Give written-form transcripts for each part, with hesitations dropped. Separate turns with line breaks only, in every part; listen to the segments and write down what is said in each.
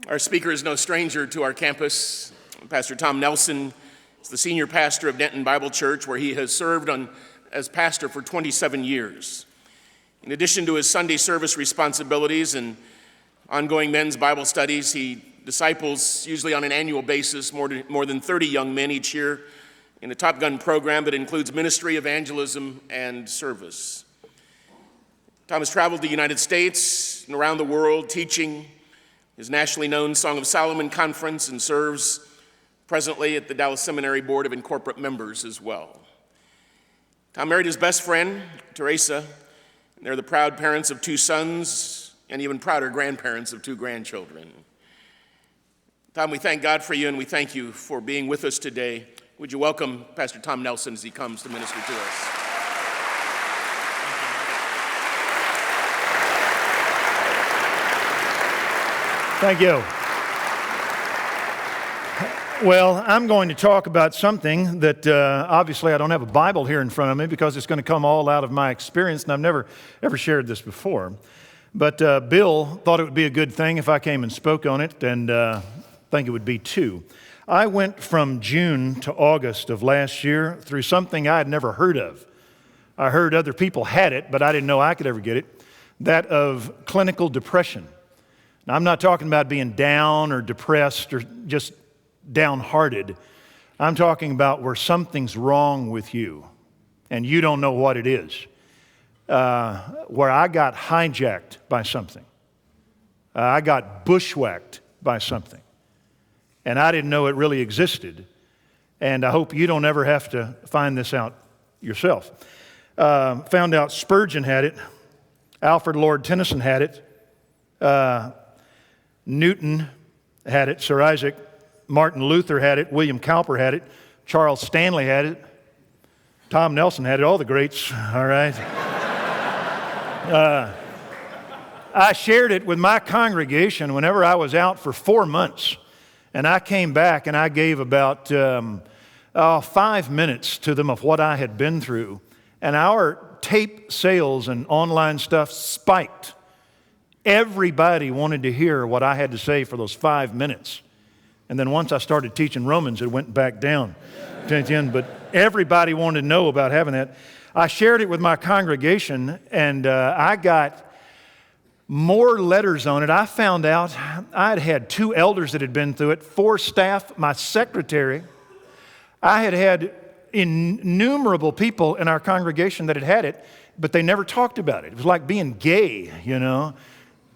Our speaker is no stranger to our campus. Pastor Tom Nelson is the senior pastor of Denton Bible Church, where he has served as pastor for 27 years. In addition to his Sunday service responsibilities and ongoing men's Bible studies, he disciples, usually on an annual basis, more than 30 young men each year in a Top Gun program that includes ministry, evangelism, and service. Tom has traveled the United States and around the world teaching his nationally known Song of Solomon conference and serves presently at the Dallas Seminary Board of Incorporate Members as well. Tom married his best friend, Teresa, and they're the proud parents of 2 sons and even prouder grandparents of 2 grandchildren. Tom, we thank God for you and we thank you for being with us today. Would you welcome Pastor Tom Nelson as he comes to minister to us?
Thank you. Well, I'm going to talk about something that obviously I don't have a Bible here in front of me because it's going to come all out of my experience, and I've never ever shared this before. But Bill thought it would be a good thing if I came and spoke on it, and I think it would be too. I went from June to August of last year through something I had never heard of. I heard other people had it, but I didn't know I could ever get it, that of clinical depression. Now, I'm not talking about being down or depressed or just downhearted. I'm talking about where something's wrong with you and you don't know what it is. Where I got hijacked by something. I got bushwhacked by something. And I didn't know it really existed. And I hope you don't ever have to find this out yourself. Found out Spurgeon had it. Alfred Lord Tennyson had it. Newton had it, Sir Isaac. Martin Luther had it. William Cowper had it. Charles Stanley had it. Tom Nelson had it. All the greats, all right? I shared it with my congregation whenever I was out for 4 months. And I came back and I gave about 5 minutes to them of what I had been through. And our tape sales and online stuff spiked. Everybody wanted to hear what I had to say for those 5 minutes. And then once I started teaching Romans, it went back down to 10. But everybody wanted to know about having that. I shared it with my congregation, and I got more letters on it. I found out I had 2 elders that had been through it, 4 staff, my secretary. I had innumerable people in our congregation that had it, but they never talked about it. It was like being gay, you know.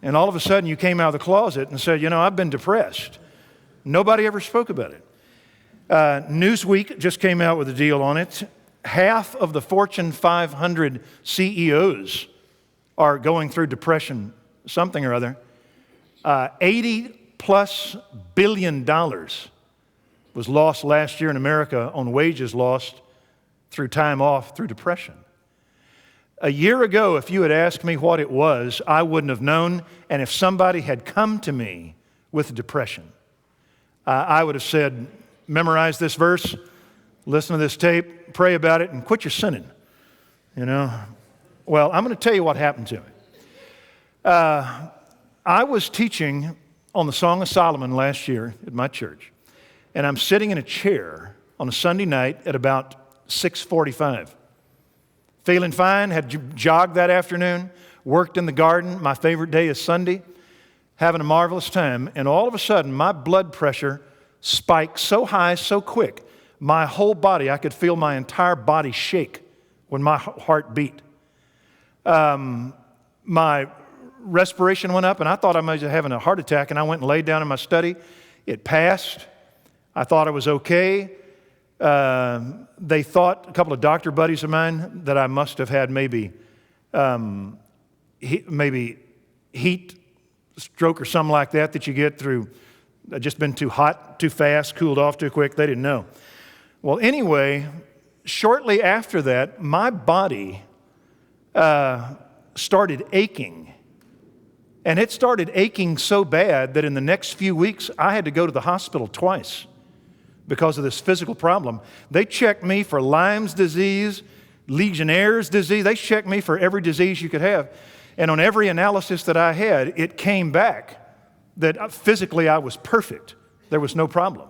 And all of a sudden you came out of the closet and said, you know, I've been depressed. Nobody ever spoke about it. Newsweek just came out with a deal on it. Half of the Fortune 500 CEOs are going through depression, something or other. $80+ billion was lost last year in America on wages lost through time off, through depression. A year ago, if you had asked me what it was, I wouldn't have known. And if somebody had come to me with depression, I would have said, memorize this verse, listen to this tape, pray about it, and quit your sinning. You know? Well, I'm going to tell you what happened to me. I was teaching on the Song of Solomon last year at my church, and I'm sitting in a chair on a Sunday night at about 6:45. Feeling fine, had jogged that afternoon, worked in the garden. My favorite day is Sunday, having a marvelous time. And all of a sudden, my blood pressure spiked so high, so quick. My whole body, I could feel my entire body shake when my heart beat. My respiration went up, and I thought I might be having a heart attack, and I went and laid down in my study. It passed. I thought I was okay. They thought, a couple of doctor buddies of mine, that I must have had maybe heat stroke or something like that you get through just been too hot, too fast, cooled off too quick. They didn't know. Well, anyway, shortly after that, my body started aching. And it started aching so bad that in the next few weeks, I had to go to the hospital twice because of this physical problem. They checked me for Lyme's disease, Legionnaire's disease. They checked me for every disease you could have. And on every analysis that I had, it came back that physically I was perfect. There was no problem.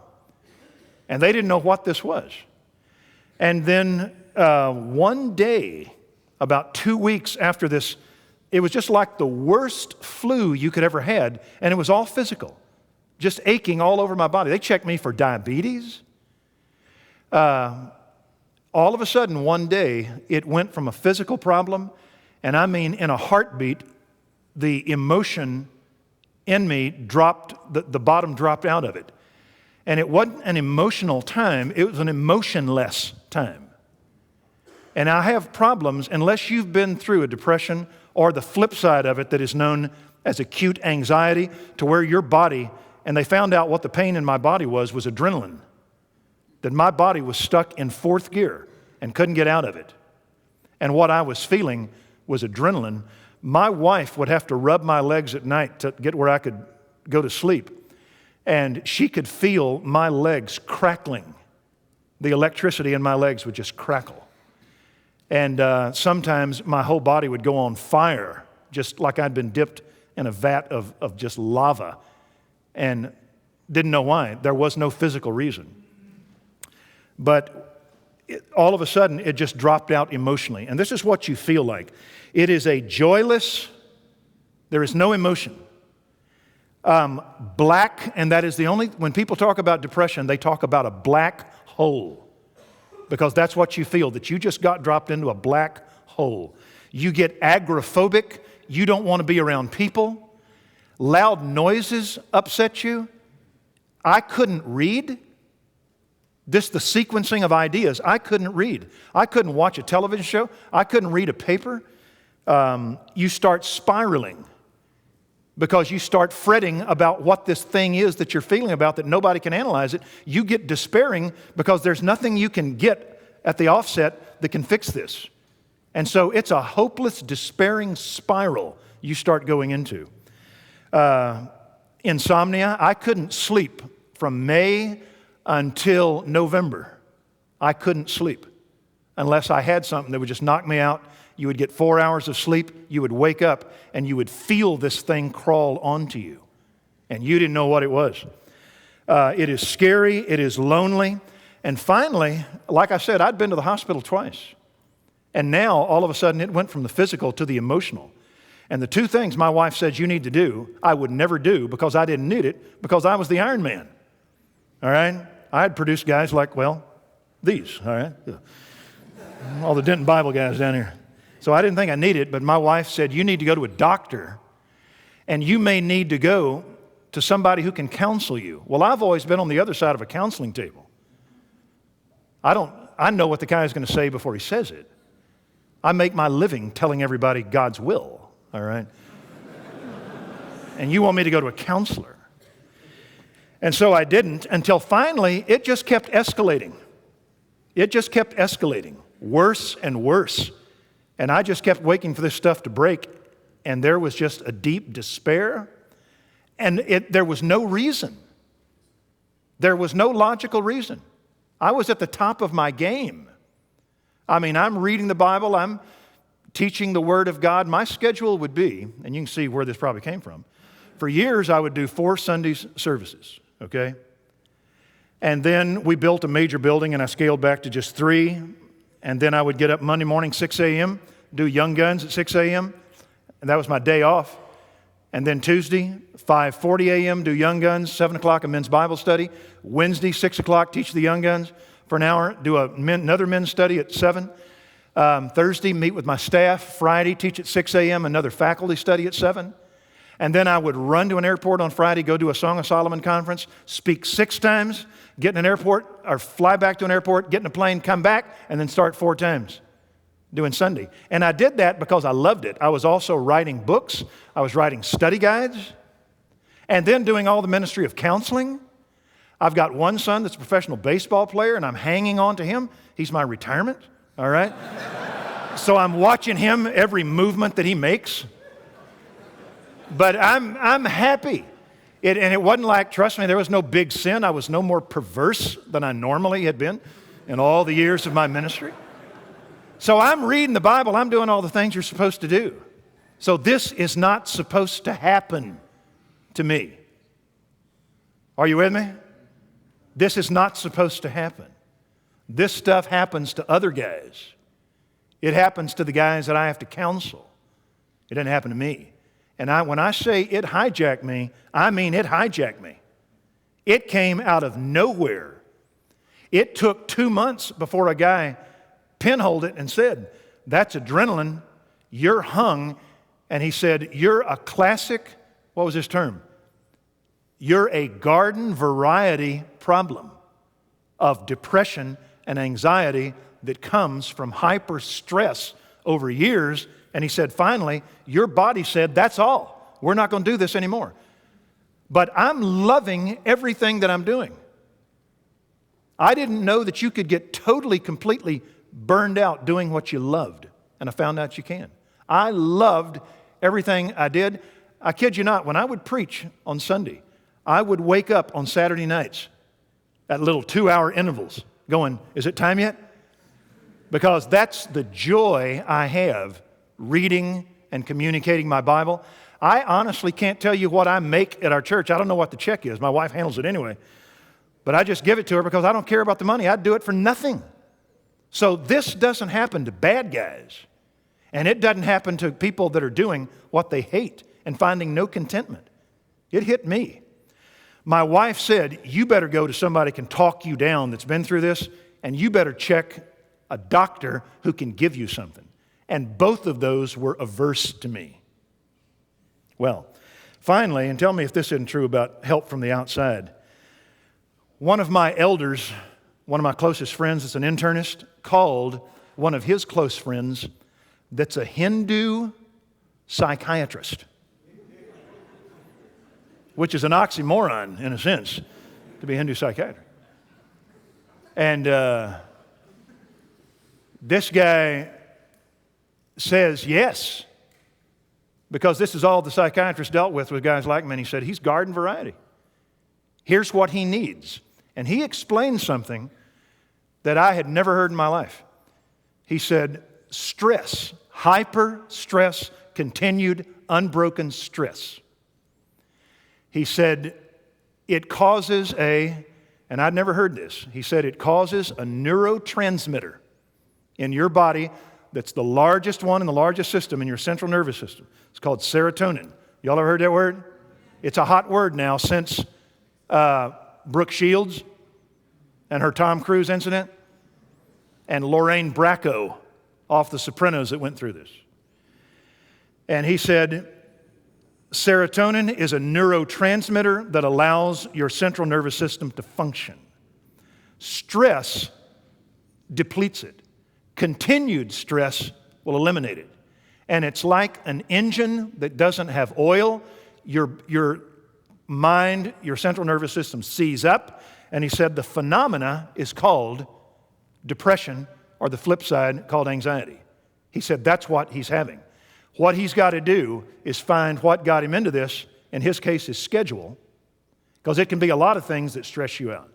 And they didn't know what this was. And then one day, about 2 weeks after this, it was just like the worst flu you could ever had, and it was all physical, just aching all over my body. They checked me for diabetes. All of a sudden, one day, it went from a physical problem, and I mean, in a heartbeat, the emotion in me dropped, the bottom dropped out of it. And it wasn't an emotional time, it was an emotionless time. And I have problems unless you've been through a depression or the flip side of it that is known as acute anxiety, to where your body, and they found out what the pain in my body was adrenaline. That my body was stuck in fourth gear and couldn't get out of it. And what I was feeling was adrenaline. My wife would have to rub my legs at night to get where I could go to sleep. And she could feel my legs crackling. The electricity in my legs would just crackle. And sometimes my whole body would go on fire, just like I'd been dipped in a vat of just lava. And didn't know why. There was no physical reason. But all of a sudden, it just dropped out emotionally. And this is what you feel like. It is a joyless, there is no emotion. Black, and that is the only, when people talk about depression, they talk about a black hole. Because that's what you feel, that you just got dropped into a black hole. You get agoraphobic. You don't want to be around people. Loud noises upset you. I couldn't read. The sequencing of ideas, I couldn't read. I couldn't watch a television show. I couldn't read a paper. You start spiraling because you start fretting about what this thing is that you're feeling about that nobody can analyze it. You get despairing because there's nothing you can get at the offset that can fix this. And so it's a hopeless, despairing spiral you start going into. Insomnia, I couldn't sleep from May until November. I couldn't sleep unless I had something that would just knock me out. You would get 4 hours of sleep, you would wake up, and you would feel this thing crawl onto you. And you didn't know what it was. It is scary, it is lonely. And finally, like I said, I'd been to the hospital twice. And now, all of a sudden, it went from the physical to the emotional. And the two things my wife said you need to do, I would never do because I didn't need it, because I was the Iron Man. All right? I had produced guys like, well, these, all right? All the Denton Bible guys down here. So I didn't think I needed it, but my wife said, you need to go to a doctor, and you may need to go to somebody who can counsel you. Well, I've always been on the other side of a counseling table. I know what the guy is going to say before he says it. I make my living telling everybody God's will, all right? And you want me to go to a counselor. And so I didn't until finally it just kept escalating. It just kept escalating, worse and worse. And I just kept waiting for this stuff to break, and there was just a deep despair, and there was no reason. There was no logical reason. I was at the top of my game. I mean, I'm reading the Bible, I'm teaching the Word of God. My schedule would be, and you can see where this probably came from, for years I would do 4 Sunday services, okay? And then we built a major building, and I scaled back to just 3. And then I would get up Monday morning, 6 a.m., do Young Guns at 6 a.m., and that was my day off. And then Tuesday, 5:40 a.m., do Young Guns, 7 o'clock, a men's Bible study. Wednesday, 6 o'clock, teach the Young Guns for an hour, do another men's study at 7. Thursday, meet with my staff. Friday, teach at 6 a.m., another faculty study at 7. And then I would run to an airport on Friday, go to a Song of Solomon conference, speak 6 times, get in an airport, or fly back to an airport, get in a plane, come back, and then start 4 times doing Sunday. And I did that because I loved it. I was also writing books. I was writing study guides, and then doing all the ministry of counseling. I've got one son that's a professional baseball player, and I'm hanging on to him. He's my retirement, all right? So I'm watching him, every movement that he makes. But I'm happy. And it wasn't like, trust me, there was no big sin. I was no more perverse than I normally had been in all the years of my ministry. So I'm reading the Bible. I'm doing all the things you're supposed to do. So this is not supposed to happen to me. Are you with me? This is not supposed to happen. This stuff happens to other guys. It happens to the guys that I have to counsel. It doesn't happen to me. And when I say it hijacked me, I mean it hijacked me. It came out of nowhere. It took 2 months before a guy pinholed it and said, "That's adrenaline. You're hung." And he said, "You're a classic," what was his term? "You're a garden variety problem of depression and anxiety that comes from hyper stress over years." And he said, "Finally, your body said, that's all. We're not going to do this anymore." But I'm loving everything that I'm doing. I didn't know that you could get totally, completely burned out doing what you loved. And I found out you can. I loved everything I did. I kid you not, when I would preach on Sunday, I would wake up on Saturday nights at little 2-hour intervals going, "Is it time yet?" Because that's the joy I have reading and communicating my Bible. I honestly can't tell you what I make at our church. I don't know what the check is. My wife handles it anyway. But I just give it to her because I don't care about the money. I'd do it for nothing. So this doesn't happen to bad guys. And it doesn't happen to people that are doing what they hate and finding no contentment. It hit me. My wife said, "You better go to somebody who can talk you down that's been through this, and you better check a doctor who can give you something." And both of those were averse to me. Well, finally, and tell me if this isn't true about help from the outside, one of my elders, one of my closest friends that's an internist, called one of his close friends that's a Hindu psychiatrist, which is an oxymoron in a sense, to be a Hindu psychiatrist. And this guy says yes, because this is all the psychiatrist dealt with guys like me. And he said, he's garden variety. Here's what he needs. And he explained something that I had never heard in my life. He said, stress, hyper stress, continued, unbroken stress. He said, it causes and I'd never heard this, he said it causes a neurotransmitter in your body that's the largest one in the largest system in your central nervous system. It's called serotonin. Y'all ever heard that word? It's a hot word now since Brooke Shields and her Tom Cruise incident and Lorraine Bracco off The Sopranos that went through this. And he said, serotonin is a neurotransmitter that allows your central nervous system to function. Stress depletes it. Continued stress will eliminate it. And it's like an engine that doesn't have oil. Your mind, your central nervous system seizes up. And he said the phenomena is called depression, or the flip side called anxiety. He said that's what he's having. What he's got to do is find what got him into this, in his case, his schedule, because it can be a lot of things that stress you out.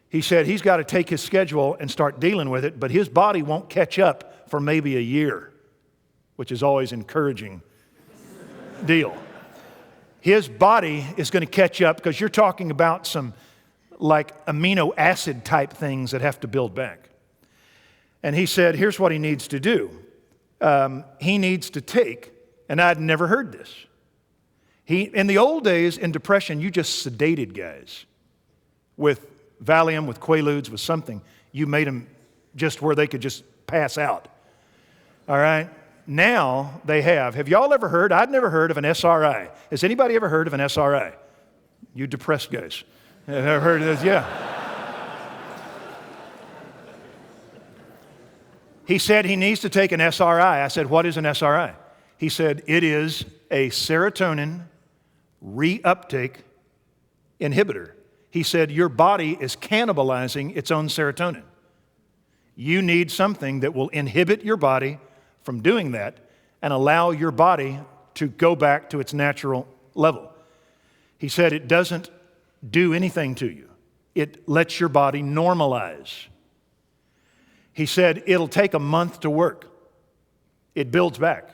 He said he's got to take his schedule and start dealing with it, but his body won't catch up for maybe a year, which is always encouraging deal. His body is going to catch up because you're talking about some like amino acid type things that have to build back. And he said, here's what he needs to do. He needs to take, and I'd never heard this. In the old days, in depression, you just sedated guys with Valium, with Quaaludes, with something. You made them just where they could just pass out. All right? Now they have. Have y'all ever heard? I'd never heard of an SRI. Has anybody ever heard of an SRI? You depressed guys. Have ever heard of this? Yeah. He said he needs to take an SRI. I said, what is an SRI? He said, it is a serotonin reuptake inhibitor. He said, your body is cannibalizing its own serotonin. You need something that will inhibit your body from doing that and allow your body to go back to its natural level. He said it doesn't do anything to you. It lets your body normalize. He said it'll take a month to work. It builds back.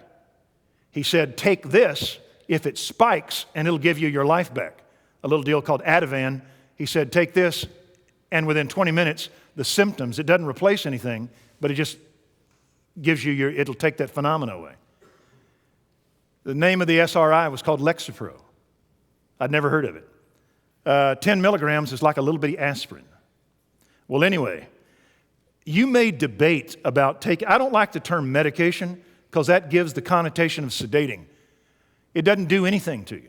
He said take this, if it spikes, and it'll give you your life back. a little deal called Ativan. He said, take this, and within 20 minutes, the symptoms, it doesn't replace anything, but it just gives you it'll take that phenomena away. The name of the SRI was called Lexapro. I'd never heard of it. 10 milligrams is like a little bitty aspirin. Well, anyway, you may debate about I don't like the term medication because that gives the connotation of sedating. It doesn't do anything to you.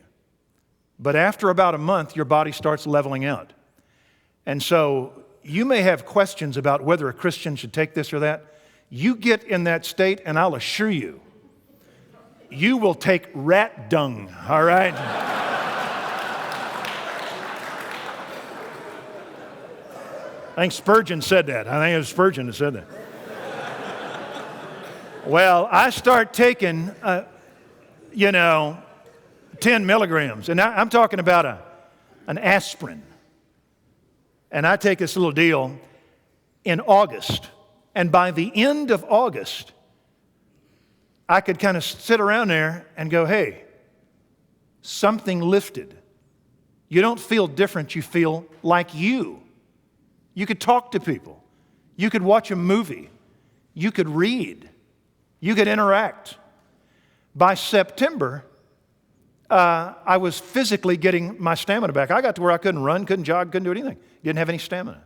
But after about a month, your body starts leveling out. And so you may have questions about whether a Christian should take this or that. You get in that state, and I'll assure you, you will take rat dung, all right? I think Spurgeon said that. I think it was Spurgeon that said that. Well, I start taking, 10 milligrams. And I'm talking about an aspirin. And I take this little deal in August. And by the end of August, I could kind of sit around there and go, hey, something lifted. You don't feel different. You feel like you. You could talk to people. You could watch a movie. You could read. You could interact. By September, I was physically getting my stamina back. I got to where I couldn't run, couldn't jog, couldn't do anything. Didn't have any stamina.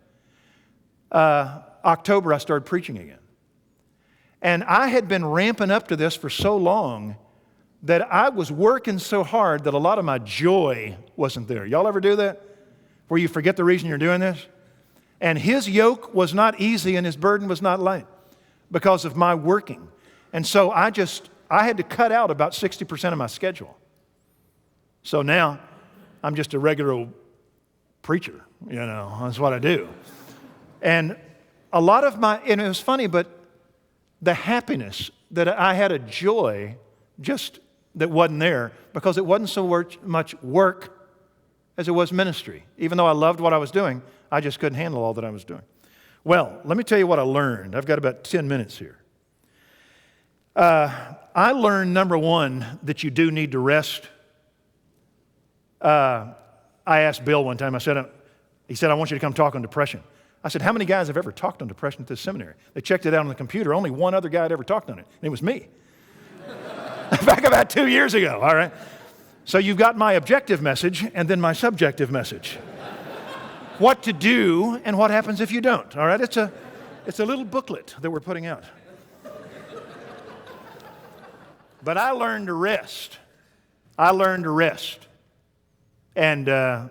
October, I started preaching again. And I had been ramping up to this for so long that I was working so hard that a lot of my joy wasn't there. Y'all ever do that? Where you forget the reason you're doing this? And his yoke was not easy and his burden was not light because of my working. And so I had to cut out about 60% of my schedule. So now I'm just a regular old preacher, that's what I do. And a lot of and it was funny, but the happiness that I had, a joy just that wasn't there because it wasn't so much work as it was ministry. Even though I loved what I was doing, I just couldn't handle all that I was doing. Well, let me tell you what I learned. I've got about 10 minutes here. I learned, number one, that you do need to rest. I asked Bill one time, he said, I want you to come talk on depression. I said, how many guys have ever talked on depression at this seminary? They checked it out on the computer. Only one other guy had ever talked on it, and it was me. Back about 2 years ago, all right? So you've got my objective message and then my subjective message. What to do and what happens if you don't, all right? It's a little booklet that we're putting out. But I learned to rest. And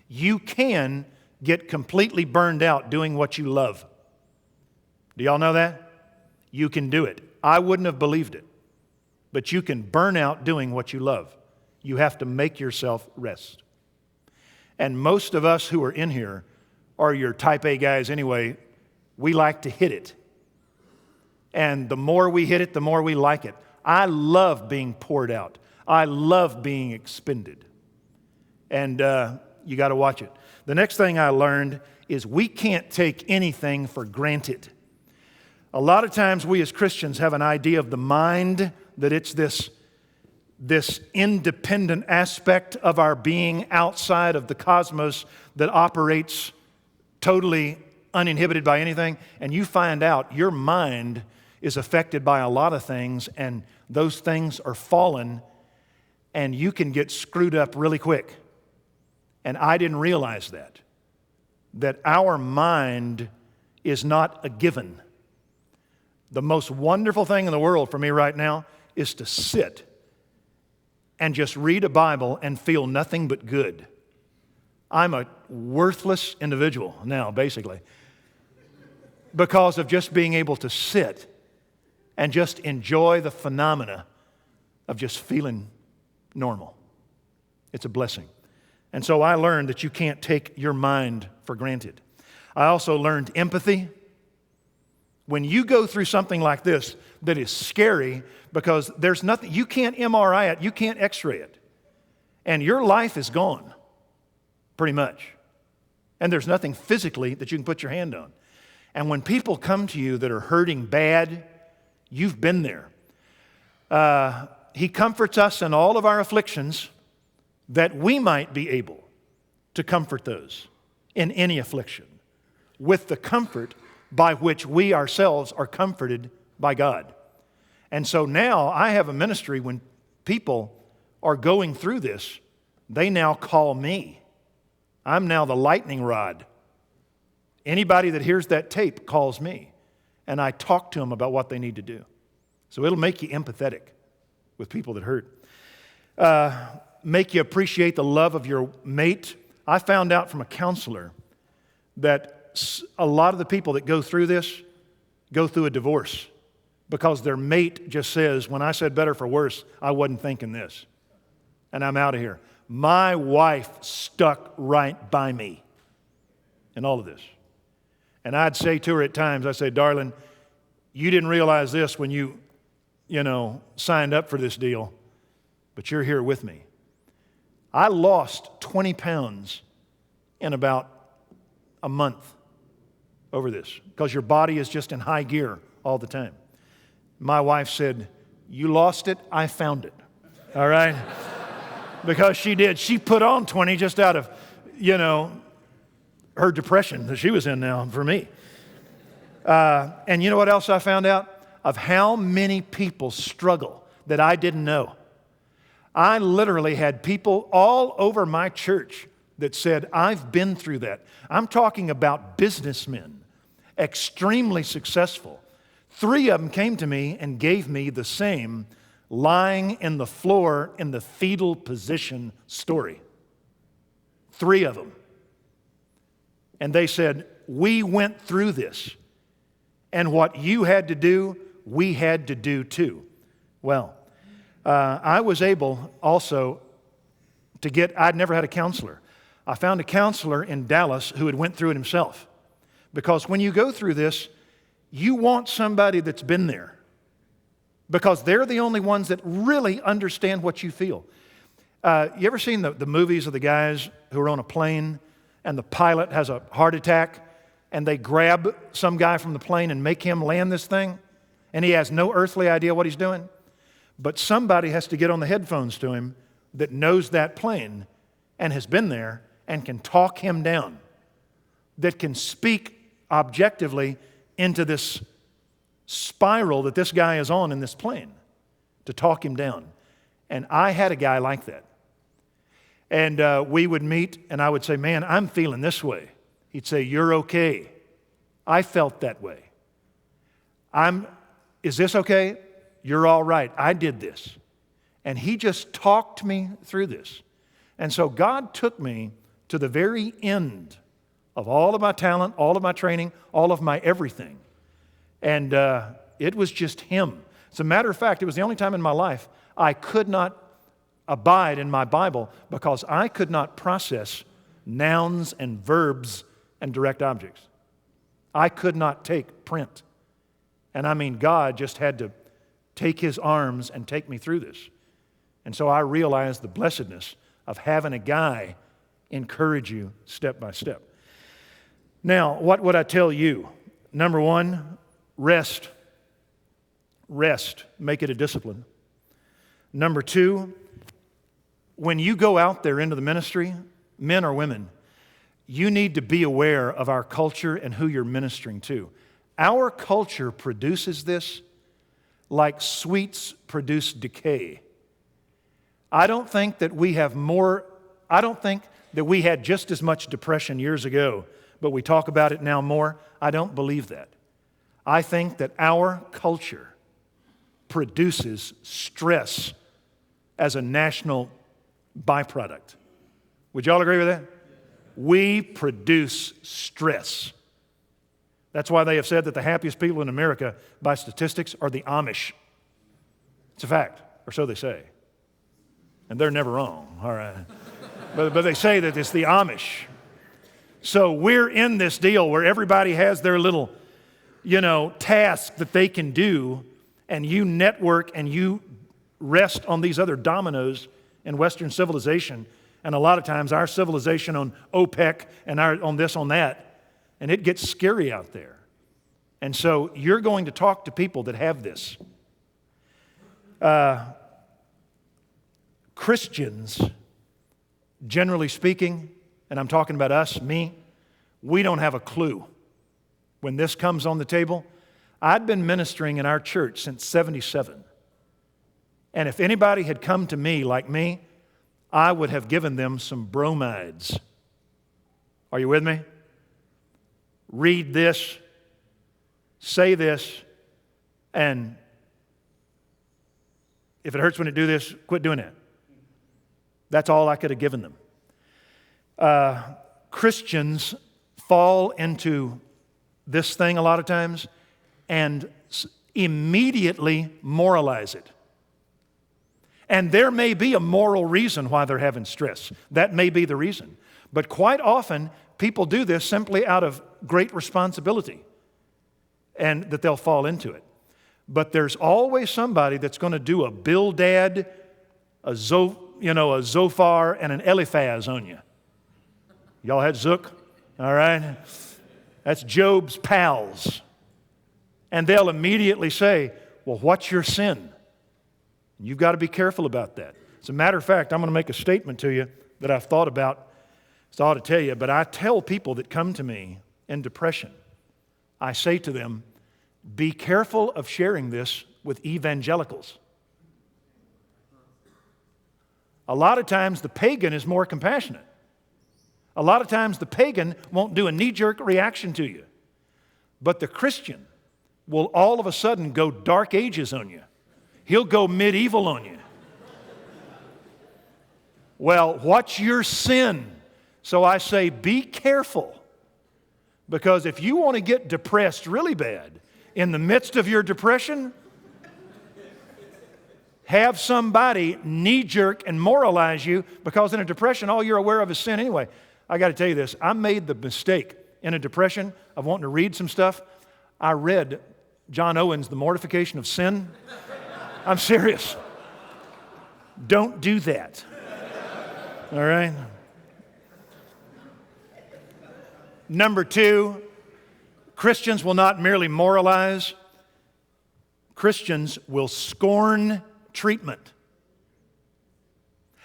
you can get completely burned out doing what you love. Do y'all know that? You can do it. I wouldn't have believed it. But you can burn out doing what you love. You have to make yourself rest. And most of us who are in here are your type A guys anyway. We like to hit it. And the more we hit it, the more we like it. I love being poured out. I love being expended. And you got to watch it. The next thing I learned is we can't take anything for granted. A lot of times we as Christians have an idea of the mind, that it's this independent aspect of our being outside of the cosmos that operates totally uninhibited by anything. And you find out your mind is affected by a lot of things, and those things are fallen, and you can get screwed up really quick. And I didn't realize that our mind is not a given. The most wonderful thing in the world for me right now is to sit and just read a Bible and feel nothing but good. I'm a worthless individual now, basically, because of just being able to sit and just enjoy the phenomena of just feeling normal. It's a blessing. And so I learned that you can't take your mind for granted. I also learned empathy. When you go through something like this that is scary, because there's nothing, you can't MRI it, you can't X-ray it, and your life is gone, pretty much. And there's nothing physically that you can put your hand on. And when people come to you that are hurting bad, you've been there. He comforts us in all of our afflictions, that we might be able to comfort those in any affliction with the comfort by which we ourselves are comforted by God. And so now I have a ministry when people are going through this, they now call me. I'm now the lightning rod. Anybody that hears that tape calls me, and I talk to them about what they need to do. So it'll make you empathetic with people that hurt. Make you appreciate the love of your mate. I found out from a counselor that a lot of the people that go through this go through a divorce because their mate just says, when I said better for worse, I wasn't thinking this. And I'm out of here. My wife stuck right by me in all of this. And I'd say to her at times, I say, darling, you didn't realize this when you signed up for this deal, but you're here with me. I lost 20 pounds in about a month over this because your body is just in high gear all the time. My wife said, you lost it, I found it. All right? Because she did. She put on 20 just out of, her depression that she was in now for me. And you know what else I found out? Of how many people struggle that I didn't know. I literally had people all over my church that said, I've been through that. I'm talking about businessmen, extremely successful. 3 of them came to me and gave me the same lying in the floor in the fetal position story. 3 of them. And they said, we went through this. And what you had to do, we had to do too. Well, I was able also to I'd never had a counselor. I found a counselor in Dallas who had went through it himself. Because when you go through this, you want somebody that's been there. Because they're the only ones that really understand what you feel. You ever seen the movies of the guys who are on a plane and the pilot has a heart attack and they grab some guy from the plane and make him land this thing and he has no earthly idea what he's doing? But somebody has to get on the headphones to him that knows that plane and has been there and can talk him down, that can speak objectively into this spiral that this guy is on in this plane to talk him down. And I had a guy like that. And we would meet and I would say, man, I'm feeling this way. He'd say, you're okay. I felt that way. Is this okay? You're all right. I did this. And he just talked me through this. And so God took me to the very end of all of my talent, all of my training, all of my everything. And it was just him. As a matter of fact, it was the only time in my life I could not abide in my Bible because I could not process nouns and verbs and direct objects. I could not take print. And I mean, God just had to take his arms and take me through this. And so I realized the blessedness of having a guy encourage you step by step. Now, what would I tell you? Number 1, rest. Rest. Make it a discipline. Number 2, when you go out there into the ministry, men or women, you need to be aware of our culture and who you're ministering to. Our culture produces this like sweets produce decay. I don't think that we had just as much depression years ago, but we talk about it now more. I don't believe that. I think that our culture produces stress as a national byproduct. Would y'all agree with that? We produce stress. That's why they have said that the happiest people in America, by statistics, are the Amish. It's a fact, or so they say. And they're never wrong, all right. But they say that it's the Amish. So we're in this deal where everybody has their little, task that they can do, and you network and you rest on these other dominoes in Western civilization. And a lot of times our civilization on OPEC and on this, on that, and it gets scary out there. And so you're going to talk to people that have this. Christians, generally speaking, and I'm talking about us, me, we don't have a clue. When this comes on the table, I'd been ministering in our church since '77. And if anybody had come to me like me, I would have given them some bromides. Are you with me? Read this, say this, and if it hurts when you do this, quit doing it. That's all I could have given them. Christians fall into this thing a lot of times and immediately moralize it. And there may be a moral reason why they're having stress. That may be the reason. But quite often, people do this simply out of great responsibility and that they'll fall into it. But there's always somebody that's going to do a Bildad, a Zophar, and an Eliphaz on you. Y'all had Zook? All right? That's Job's pals. And they'll immediately say, well, what's your sin? You've got to be careful about that. As a matter of fact, I'm going to make a statement to you that I've thought about, so I ought to tell you, but I tell people that come to me in depression, I say to them, be careful of sharing this with evangelicals. A lot of times the pagan is more compassionate. A lot of times the pagan won't do a knee-jerk reaction to you. But the Christian will all of a sudden go dark ages on you. He'll go medieval on you. Well, what's your sin? So I say, be careful. Because if you want to get depressed really bad, in the midst of your depression, have somebody knee-jerk and moralize you, because in a depression, all you're aware of is sin anyway. I got to tell you this. I made the mistake in a depression of wanting to read some stuff. I read John Owen's The Mortification of Sin. I'm serious. Don't do that. All right? Number 2, Christians will not merely moralize. Christians will scorn treatment,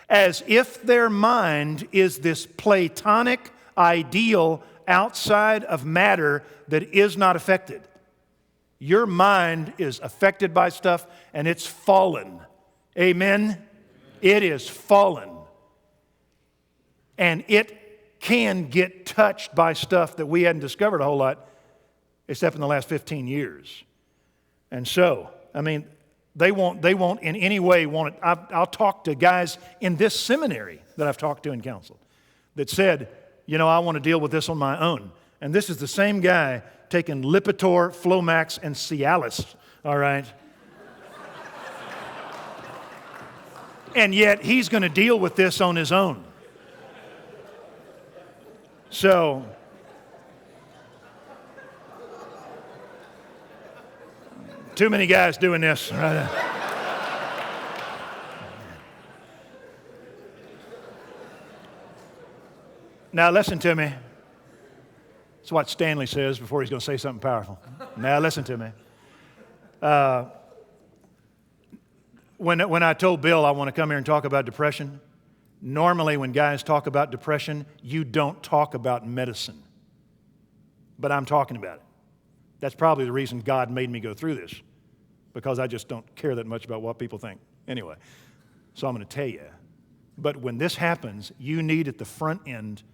as if their mind is this Platonic ideal outside of matter that is not affected. Your mind is affected by stuff, and it's fallen. Amen? It is fallen. And it can get touched by stuff that we hadn't discovered a whole lot, except in the last 15 years. And so, I mean, they won't in any way want it. I'll talk to guys in this seminary that I've talked to and counseled that said, I want to deal with this on my own. And this is the same guy taking Lipitor, Flomax, and Cialis, all right? And yet he's going to deal with this on his own. So, too many guys doing this. Right? Now listen to me. That's what Stanley says before he's going to say something powerful. Now listen to me. When I told Bill I want to come here and talk about depression, normally when guys talk about depression, you don't talk about medicine. But I'm talking about it. That's probably the reason God made me go through this, because I just don't care that much about what people think. Anyway, so I'm going to tell you. But when this happens, you need at the front end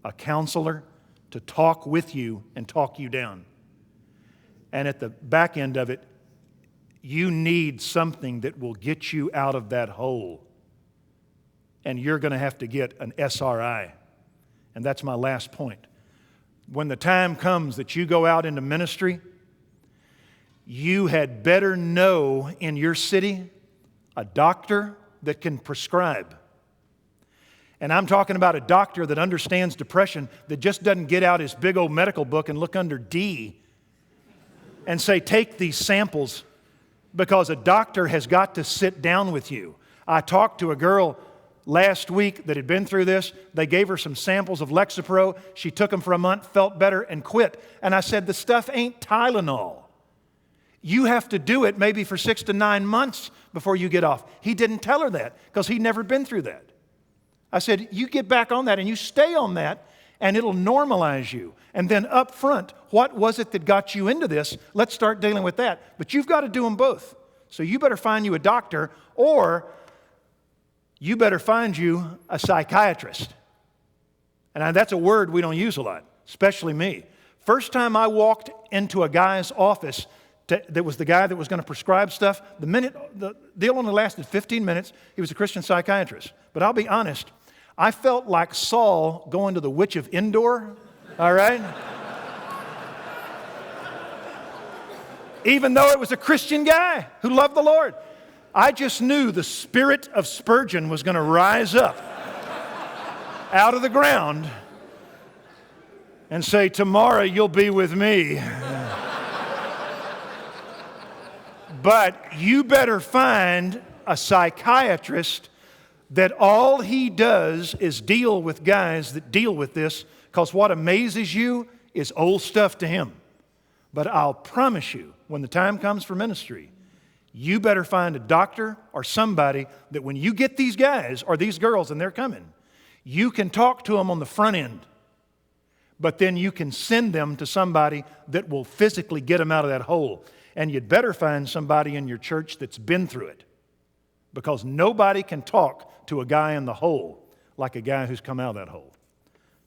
a counselor to talk with you and talk you down. And at the back end of it, you need something that will get you out of that hole. And you're going to have to get an SRI. And that's my last point. When the time comes that you go out into ministry, you had better know in your city a doctor that can prescribe. And I'm talking about a doctor that understands depression, that just doesn't get out his big old medical book and look under D and say, take these samples, because a doctor has got to sit down with you. I talked to a girl last week that had been through this. They gave her some samples of Lexapro. She took them for a month, felt better, and quit. And I said, the stuff ain't Tylenol. You have to do it maybe for 6 to 9 months before you get off. He didn't tell her that because he'd never been through that. I said, you get back on that and you stay on that, and it'll normalize you. And then up front, what was it that got you into this? Let's start dealing with that. But you've got to do them both. So you better find you a doctor, or you better find you a psychiatrist. And that's a word we don't use a lot, especially me. First time I walked into a guy's office that was the guy that was going to prescribe stuff, the deal only lasted 15 minutes. He was a Christian psychiatrist. But I'll be honest, I felt like Saul going to the witch of Endor, all right? Even though it was a Christian guy who loved the Lord. I just knew the spirit of Spurgeon was going to rise up out of the ground and say, tomorrow you'll be with me. But you better find a psychiatrist that all he does is deal with guys that deal with this, because what amazes you is old stuff to him. But I'll promise you, when the time comes for ministry, you better find a doctor or somebody that when you get these guys or these girls and they're coming, you can talk to them on the front end, but then you can send them to somebody that will physically get them out of that hole. And you'd better find somebody in your church that's been through it, because nobody can talk to a guy in the hole like a guy who's come out of that hole.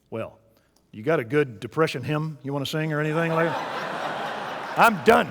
Well, you got a good depression hymn you want to sing or anything like that? I'm done.